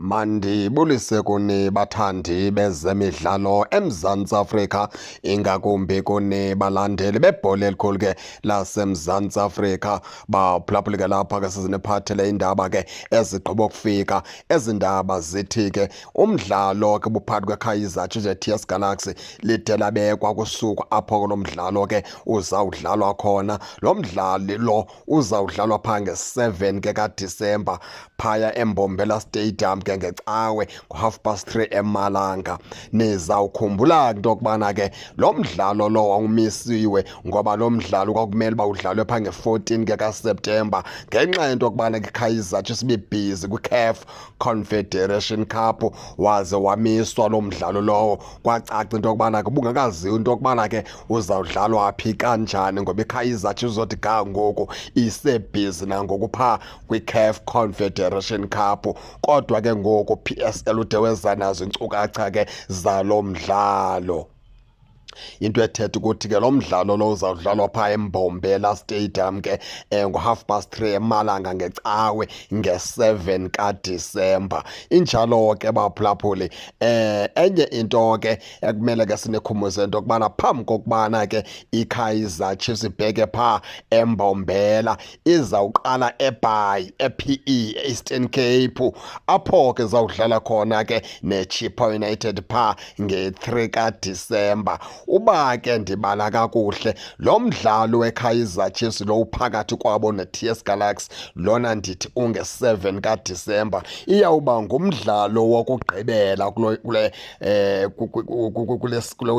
Mandibulise kuni bathandi bezemidlalo eMzantsi Afrika, ingakumbi kuni balandeli bebhola elikhulu ke laseMzantsi Afrika. Baphulaphuli ke lapha ke siziniphathele indaba ke ezigqiba ukufika. Ezi ndaba zithi ke umdlalo ke buphakathi kweKaizer Chiefs TS Galaxy lide labekwa kusuku apho kulo mdlalo ke uzawudlalwa khona. Lo mdlali lo uzawudlalwa phaa nge-7 ke kaDisemba phaya eMbombela Stadium ke ngecawe ngo-3:30 eMalanga. Nizawukhumbula into yokubana ke lo mdlalo lo wawumisiwe ngoba lo mdlalo kwakumele uba udlalwe phaa nge-14 ke kaSeptemba ngenxa yento yokubana ke iKaizer Chiefs ibibhizi kwiCAF Confederation Cup, waze wamiswa lo mdlalo lowo. Kwacaca into yokubana ke ubungakaziwa into yokubana ke uzawudlalwa phi kanjani ngoba iKaizer Chiefs uzothi ga ngoku isebhizi nangoku phaa kwiCAF Confederation Cup. Kodwa ke ngoku PSL ude weza nazo iinkcukacha ke zalo mdlalo. Into ethetha ukuthi ke lo mdlalo lo uzawudlalwa phaa eMbombela Stadium ke ngo-3:30 eMalanga ngecawe nge-7 kaDisemba. Injalo ke baphulaphuli, enye into ke ekumele ke sinikhumbuze into yokubana phambi kokubana ke iKaizer Chiefs ibheke phaa eMbombela izawuqala eBhayi ePE Eastern Cape, apho ke zawudlala khona ke neChippa United phaa nge-3 kaDisemba. Uba ke ndibala kakuhle lo mdlalo weKaizer Chiefs lo uphakathi kwabo neTS Galaxy lona ndithi unge-7 kaDisemba iyawuba ngumdlalo wokugqibela kule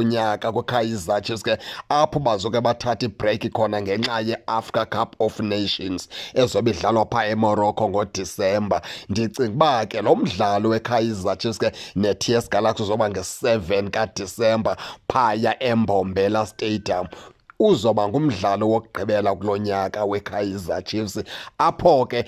nyaka kweKaizer Chiefs ke, apho bazoke bathatha ibreak khona ngenxa ye-Africa Cup of Nations ezobe idlalwa phaa eMorocco ngoDisemba. Ndicinga uba ke lo mdlalo weKaizer Chiefs ke neTS Galaxy uzoba nge-7 kaDisemba phaya eMbombela Stadium. Uzoba ngumdlalo wokugqibela kulo nyaka weKaizer Chiefs, apho ke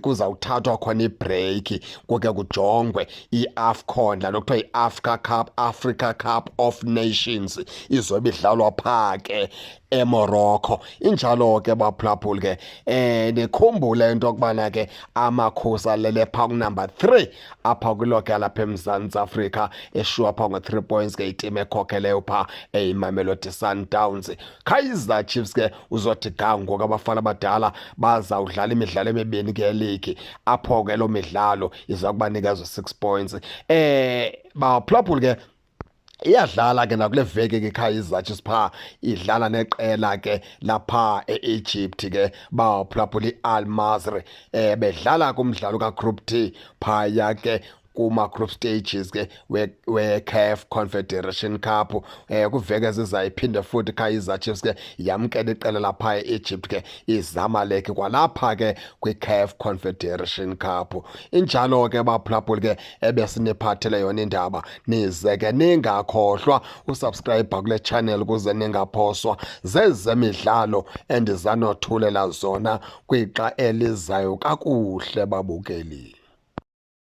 kuzawuthathwa khona ibreak kuke kujongwe iAFCON, laa nto kuthiwa yi-Africa Cup of Nations izobe idlalwa phaa ke eMorocco. Injalo ke baphulaphuli ke nikhumbule into yokubana ke Amakhosi alele phaa kunumber 3 apha kwiloga lapha eMzantsi Afrika, eshua phaa ngo-3 points ke itimu ekhokheleyo phaa eyiMamelodi Sundowns. Kaizer Chiefs ke uzothi ga ngoku abafana abadala bazawudlala imidlalo emibini ke eligi, apho ke loo midlalo iza kubanikeza 6 points. Baphulaphuli ke iyadlala ke nakule veki ke iKaizer Chiefs phaa idlala neqela ke lapha e-Egypt ke baphulaphula iAl Masry. Bedlala kumdlalo kaGroup D phaya ke kuma-group stages ke we-CAF Confederation Cup. Kwiveki ezizayo iphinde futhi iKaizer Chiefs ke yamkela iqela lapha e-Egypt ke iZamalek kwalapha ke kwi-CAF Confederation Cup. Injalo ke baphulaphuli ke ebesiniphathele yona indaba. Nize ke ningakhohlwa usubscribe kule channel ukuze ningaphoswa zezemidlalo endizanothulela zona kwixa elizayo kakuhle babukeli.